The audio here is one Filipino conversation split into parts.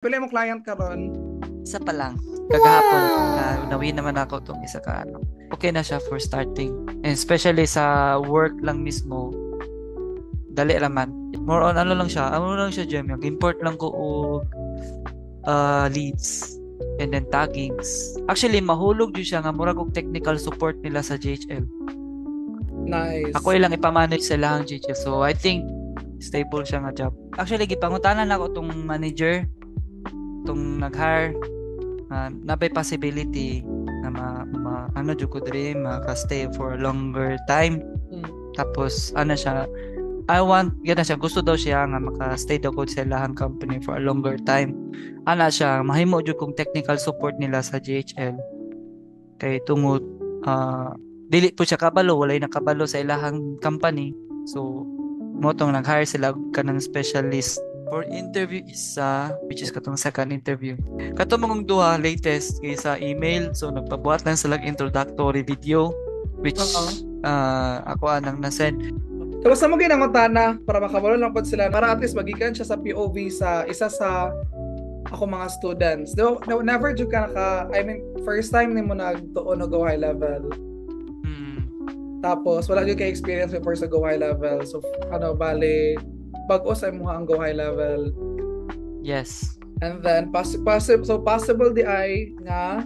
Pili mo client ka ron. Isa pa lang. Kagahapon, nawin naman ako itong isa ka ano. Okay na siya for starting. And especially sa work lang mismo, dali raman. More on ano lang siya, Jem, import lang ko og leads and then taggings. Actually, mahulog yun siya nga murag og technical support nila sa JHL. Nice. Ako ilang ipamanage sa lahang JHL. So, I think stable siya nga job. Actually, gipangutanan ako tong manager, tong nag-hire, nabay possibility na ano jud ko diri maka-stay for a longer time. Tapos ano siya, gusto daw siya nga maka-stay daw ko sa lahang company for a longer time. Ana siya, mahimo jud kong technical support nila sa JHL. Kay tungod dili po siya kabalo, walay nakabalo sa ilahang company. So mo tong nag-hire sila kanang specialist for interview isa, which is katong second interview. Katong mong duha latest kay sa email, so nagpabuhat lang sila introductory video which ako anang na-send. Tapos na mo ginangutana para makabalo lang po sila para at least magikan siya sa POV sa isa sa ako mga students. Never jud ka first time nimo nagtuon og go high level. Tapos wala jud kay experience before sa go high level. So bale bago sa mo ang go high level. Yes. And then possible di ay nga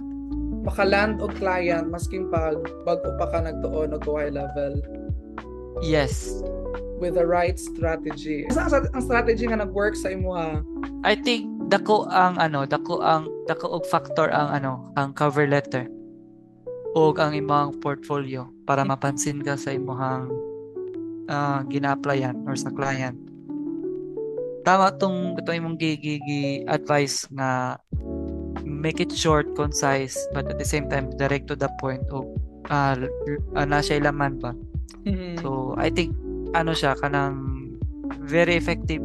makaland og client masking pag bago pa ka nagtuon og go high level. Yes. With the right strategy. Isa ang strategy nga nag-work sa imuha? I think dako og factor ang cover letter og ang imong portfolio para mapansin ka sa imong gina-applyan or sa client. Tama itong imong advice na make it short, concise, but at the same time direct to the point o nasa ilaman ba. So I think siya kanang very effective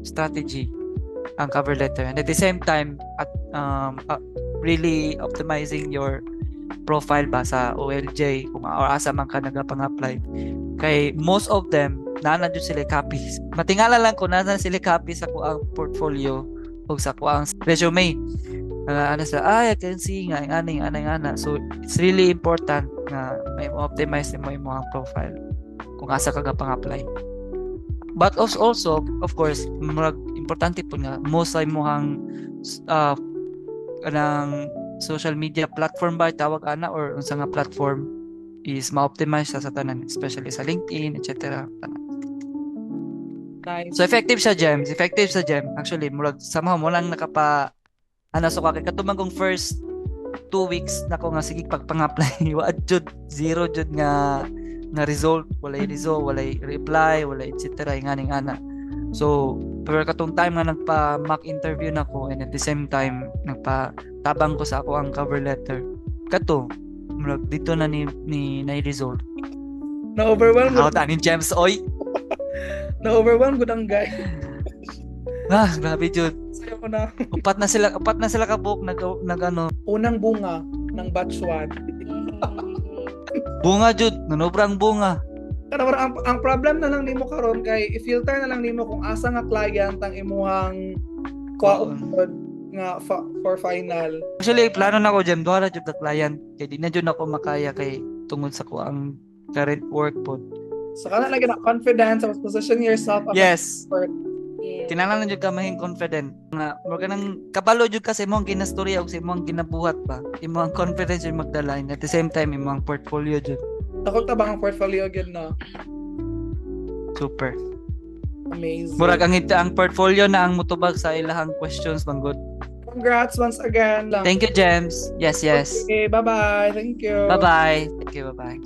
strategy ang cover letter, and at the same time really optimizing your profile ba sa OLJ kung asa man ka nagapang-apply. Kay most of them nana jud sila copies. Matingala lang ko nana sila copies sa kuang portfolio o sa kuang resume. I can see nga ana. So it's really important na may optimize mo imong profile kung asa ka gapang-apply. But also of course importante po nga most sa imong kanang social media platform ba tawag ana or unsa nga platform is ma-optimize sa tanan, especially sa LinkedIn, etc. Nice. So effective sa Gem. Actually, murag somehow mo lang nakapa so katumang kong first 2 weeks nako nga sige pagpang-apply wa jud zero jud nga result, walay reply, walay etc. nganing ana. So pero katong time nga nagpa-mock interview nako and at the same time nagpa-tabang ko sa ako ang cover letter. Kato murag dito na ni result. Na-overwhelmed. How tanin James oy. Na-overwhelmed gud ang guy. Grabe jud. Sayo ko na. Upat na sila ka book nag unang bunga ng batch 1. Bunga jud, nanobrang bunga. Pero ang problem na lang nimo karon kay i-filter na lang nimo kung asa nga client ang imuhang nga for final. Actually, plano na ko Jem, duha jud ka client kay di na jud ako makaya kay tungod sa ko ang current work pod. So kana lagi na confidence, position yourself as expert. Kinahanglan na jud ka mahing confident nga mo kanang kabalo jud ka sa imong ginastorya ug sa imong ginabuhat ba. Imong confidence yung magdala at the same time imong portfolio jud. Takot ta ba ang portfolio gyud no? Super. Amazing. Murag ang portfolio na ang mutubag sa ilahang questions manggod. Congrats once again. Thank you, James. Yes. Okay, bye-bye. Thank you. Bye-bye. Thank you, bye-bye.